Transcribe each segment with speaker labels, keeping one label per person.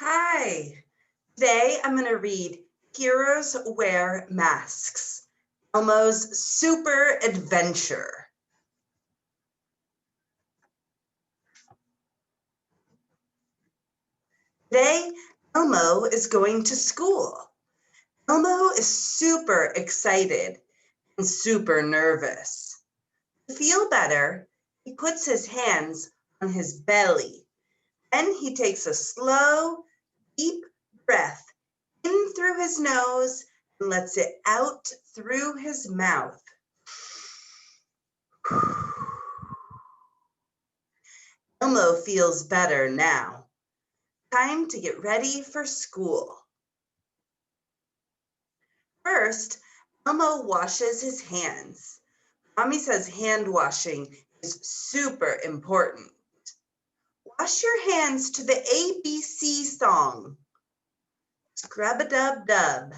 Speaker 1: Hi, today I'm going to read Heroes Wear Masks, Elmo's Super Adventure. Today, Elmo is going to school. Elmo is super excited and super nervous. To feel better, he puts his hands on his belly. Then he takes a slow, deep breath in through his nose and lets it out through his mouth. Elmo feels better now. Time to get ready for school. First, Elmo washes his hands. Mommy says hand washing is super important. Wash your hands to the ABC song. Scrub-a-dub-dub.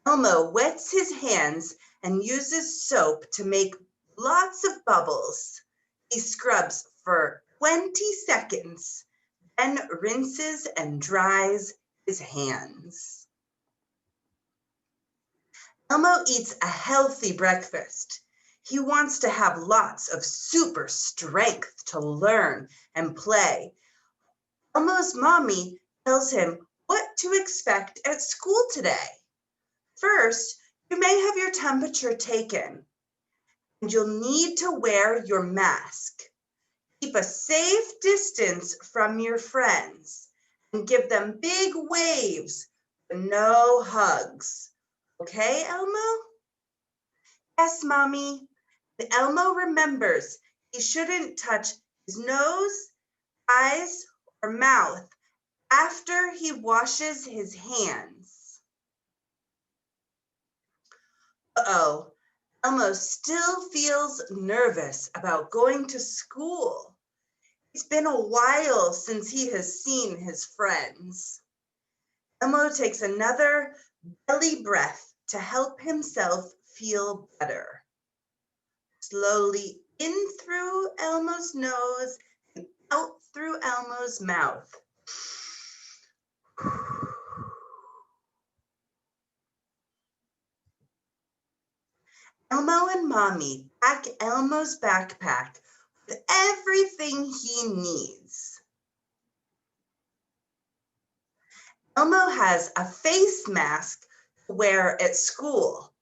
Speaker 1: Elmo wets his hands and uses soap to make lots of bubbles. He scrubs for 20 seconds, then rinses and dries his hands. Elmo eats a healthy breakfast. He wants to have lots of super strength to learn and play. Elmo's mommy tells him what to expect at school today. First, you may have your temperature taken, and you'll need to wear your mask. Keep a safe distance from your friends and give them big waves, but no hugs. Okay, Elmo? Yes, Mommy. Elmo remembers he shouldn't touch his nose, eyes, or mouth after he washes his hands. Uh-oh, Elmo still feels nervous about going to school. It's been a while since he has seen his friends. Elmo takes another belly breath to help himself feel better. Slowly in through Elmo's nose and out through Elmo's mouth. Elmo and Mommy pack Elmo's backpack with everything he needs. Elmo has a face mask to wear at school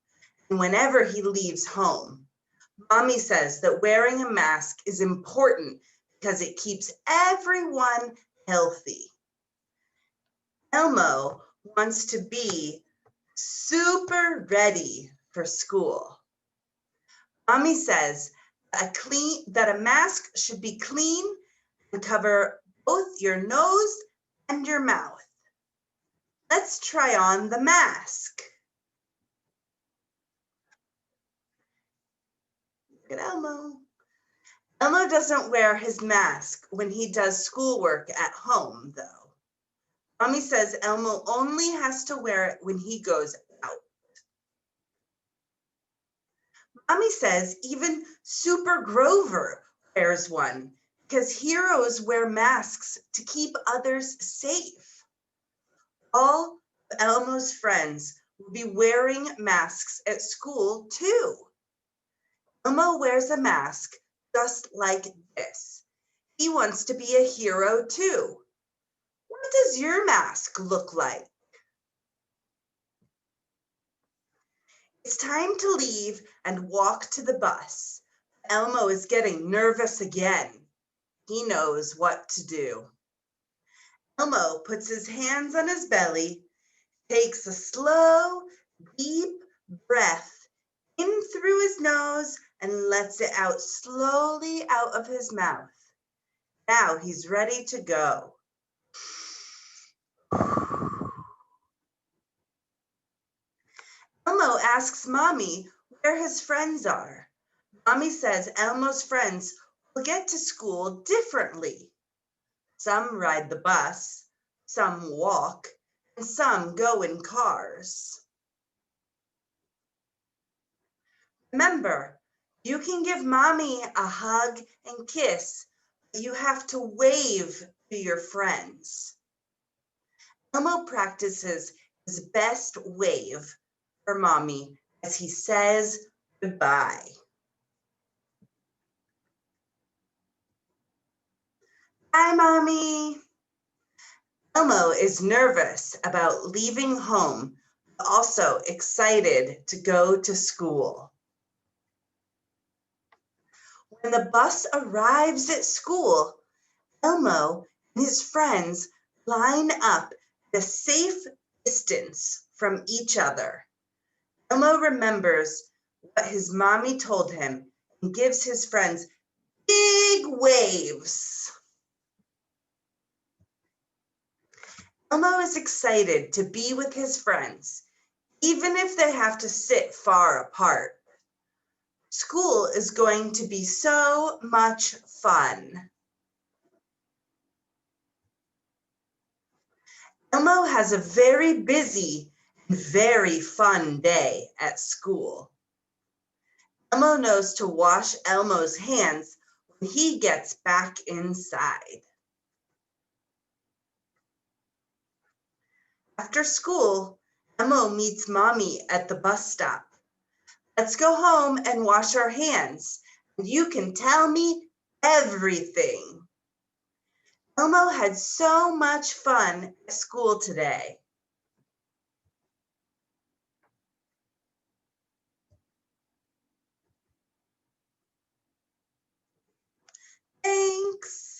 Speaker 1: and whenever he leaves home. Mommy says that wearing a mask is important because it keeps everyone healthy. Elmo wants to be super ready for school. Mommy says that a mask should be clean and cover both your nose and your mouth. Let's try on the mask. Look at Elmo. Elmo doesn't wear his mask when he does schoolwork at home, though. Mommy says Elmo only has to wear it when he goes out. Mommy says even Super Grover wears one because heroes wear masks to keep others safe. All of Elmo's friends will be wearing masks at school too. Elmo wears a mask just like this. He wants to be a hero too. What does your mask look like? It's time to leave and walk to the bus. Elmo is getting nervous again. He knows what to do. Elmo puts his hands on his belly, takes a slow, deep breath in through his nose and lets it out slowly out of his mouth. Now he's ready to go. Elmo asks Mommy where his friends are. Mommy says Elmo's friends will get to school differently. Some ride the bus, some walk, and some go in cars. Remember, you can give Mommy a hug and kiss, but you have to wave to your friends. Elmo practices his best wave for Mommy as he says goodbye. Bye, Mommy. Elmo is nervous about leaving home, but also excited to go to school. When the bus arrives at school, Elmo and his friends line up at a safe distance from each other. Elmo remembers what his mommy told him and gives his friends big waves. Elmo is excited to be with his friends, even if they have to sit far apart. School is going to be so much fun. Elmo has a very busy and very fun day at school. Elmo knows to wash Elmo's hands when he gets back inside. After school, Elmo meets Mommy at the bus stop. Let's go home and wash our hands, and you can tell me everything. Elmo had so much fun at school today. Thanks.